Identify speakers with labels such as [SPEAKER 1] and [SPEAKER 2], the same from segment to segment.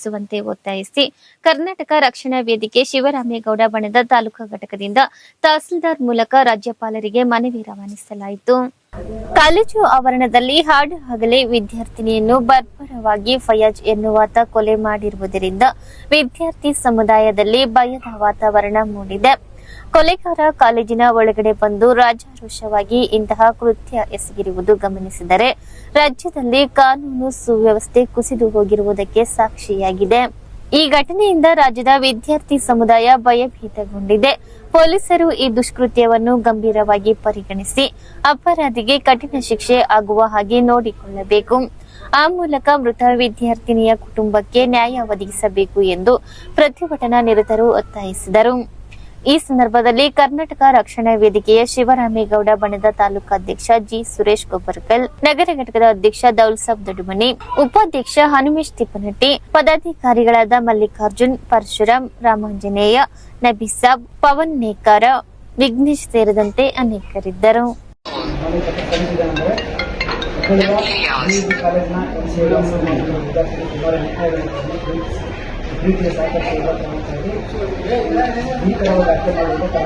[SPEAKER 1] ಕಲ್ಪಿಸುವಂತೆ ಒತ್ತಾಯಿಸಿ ಕರ್ನಾಟಕ ರಕ್ಷಣಾ ವೇದಿಕೆ ಶಿವರಾಮೇಗೌಡ ಬಣದ ತಾಲೂಕಾ ಘಟಕದಿಂದ ತಹಸೀಲ್ದಾರ್ ಮೂಲಕ ರಾಜ್ಯಪಾಲರಿಗೆ ಮನವಿ ರವಾನಿಸಲಾಯಿತು. ಕಾಲೇಜು ಆವರಣದಲ್ಲಿ ಹಾಡು ಹಗಲೇ ವಿದ್ಯಾರ್ಥಿನಿಯನ್ನು ಬರ್ಬರವಾಗಿ ಫಯಾಜ್ ಎನ್ನುವಾತ ಕೊಲೆ ಮಾಡಿರುವುದರಿಂದ ವಿದ್ಯಾರ್ಥಿ ಸಮುದಾಯದಲ್ಲಿ ಭಯದ ವಾತಾವರಣ ಮೂಡಿದೆ. ಕೊಲೆಗಾರ ಕಾಲೇಜಿನ ಒಳಗಡೆ ಬಂದು ರಾಜಾರೋಷವಾಗಿ ಇಂತಹ ಕೃತ್ಯ ಎಸಗಿರುವುದು ಗಮನಿಸಿದರೆ ರಾಜ್ಯದಲ್ಲಿ ಕಾನೂನು ಸುವ್ಯವಸ್ಥೆ ಕುಸಿದು ಹೋಗಿರುವುದಕ್ಕೆ ಸಾಕ್ಷಿಯಾಗಿದೆ. ಈ ಘಟನೆಯಿಂದ ರಾಜ್ಯದ ವಿದ್ಯಾರ್ಥಿ ಸಮುದಾಯ ಭಯಭೀತಗೊಂಡಿದೆ. ಪೊಲೀಸರು ಈ ದುಷ್ಕೃತ್ಯವನ್ನು ಗಂಭೀರವಾಗಿ ಪರಿಗಣಿಸಿ ಅಪರಾಧಿಗೆ ಕಠಿಣ ಶಿಕ್ಷೆ ಆಗುವ ಹಾಗೆ ನೋಡಿಕೊಳ್ಳಬೇಕು. ಆ ಮೂಲಕ ಮೃತ ವಿದ್ಯಾರ್ಥಿನಿಯ ಕುಟುಂಬಕ್ಕೆ ನ್ಯಾಯ ಒದಗಿಸಬೇಕು ಎಂದು ಪ್ರತಿಭಟನಾ ನಿರತರು ಒತ್ತಾಯಿಸಿದರು. ಈ ಸಂದರ್ಭದಲ್ಲಿ ಕರ್ನಾಟಕ ರಕ್ಷಣಾ ವೇದಿಕೆಯ ಶಿವರಾಮೇಗೌಡ ಬಣದ ತಾಲೂಕಾಧ್ಯಕ್ಷ ಜಿ ಸುರೇಶ್ ಗೊಬ್ಬರಕಲ್, ನಗರ ಘಟಕದ ಅಧ್ಯಕ್ಷ ದೌಲ್ಸಾಬ್ ದೊಡ್ಡಮನಿ, ಉಪಾಧ್ಯಕ್ಷ ಹನುಮೇಶ್ ತಿಪ್ಪನಟ್ಟಿ, ಪದಾಧಿಕಾರಿಗಳಾದ ಮಲ್ಲಿಕಾರ್ಜುನ್, ಪರಶುರಾಮ್, ರಾಮಾಂಜನೇಯ, ನಬೀಸಾಬ್, ಪವನ್ ನೇಕಾರ, ವಿಘ್ನೇಶ್ ಸೇರಿದಂತೆ ಅನೇಕರಿದ್ದರು.
[SPEAKER 2] ಪ್ರೀತಿಯ ಸಾಕಷ್ಟು ಭೀಕರವಾದ ಅರ್ಥ ಮಾಡಿದ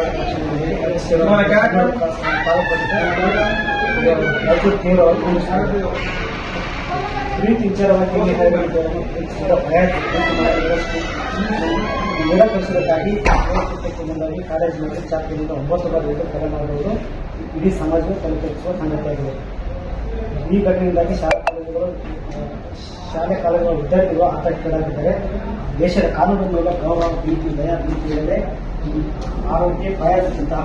[SPEAKER 2] ಪ್ರೀತಿ ವಿಚಾರವಾಗಿ ನಿರಾಕರಿಸುವುದಕ್ಕಾಗಿ ಮುಂದಾಗಿ ಕಾಲೇಜಿನಲ್ಲಿ ಚಾಕ್ರಿಯಿಂದ 9 ಬಾರಿ ಕೊಲೆ ಮಾಡುವುದು ಇಡೀ ಸಮಾಜಕ್ಕೆ ತಲುಪಿಸುವ ಸಂಗತಿಯಾಗಿದೆ. ಈ ಘಟನೆಯಿಂದಾಗಿ ಶಾಲೆ ಕಾಲೇಜುಗಳ ವಿದ್ಯಾರ್ಥಿಗಳು ಆತಂಕಗಳಾಗಿದ್ದಾರೆ. ದೇಶದ ಕಾನೂನಿನ ಮೇಲೆ ಗೌರವ, ಪ್ರೀತಿ, ಭಯ, ಪ್ರೀತಿಯಿಲ್ಲದೆ ಆರೋಗ್ಯ ಭಯದಂತಹ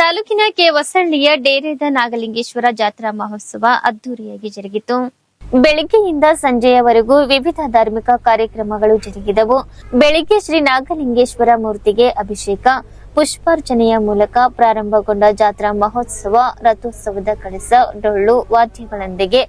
[SPEAKER 1] ತಾಲೂಕಿನ ಕೆ ಹೊಸಳ್ಳಿಯ ಡೇರೆದ ನಾಗಲಿಂಗೇಶ್ವರ ಜಾತ್ರಾ ಮಹೋತ್ಸವ ಅದ್ದೂರಿಯಾಗಿ ಜರುಗಿತು. ಬೆಳಗ್ಗೆಯಿಂದ ಸಂಜೆಯವರೆಗೂ ವಿವಿಧ ಧಾರ್ಮಿಕ ಕಾರ್ಯಕ್ರಮಗಳು ಜರುಗಿದವು. ಬೆಳಿಗ್ಗೆ ಶ್ರೀ ನಾಗಲಿಂಗೇಶ್ವರ ಮೂರ್ತಿಗೆ ಅಭಿಷೇಕ, ಪುಷ್ಪಾರ್ಚನೆಯ ಮೂಲಕ ಪ್ರಾರಂಭಗೊಂಡ ಜಾತ್ರಾ ಮಹೋತ್ಸವ ರಥೋತ್ಸವದ ಕಳಸ, ಡೊಳ್ಳು ವಾದ್ಯಗಳೊಂದಿಗೆ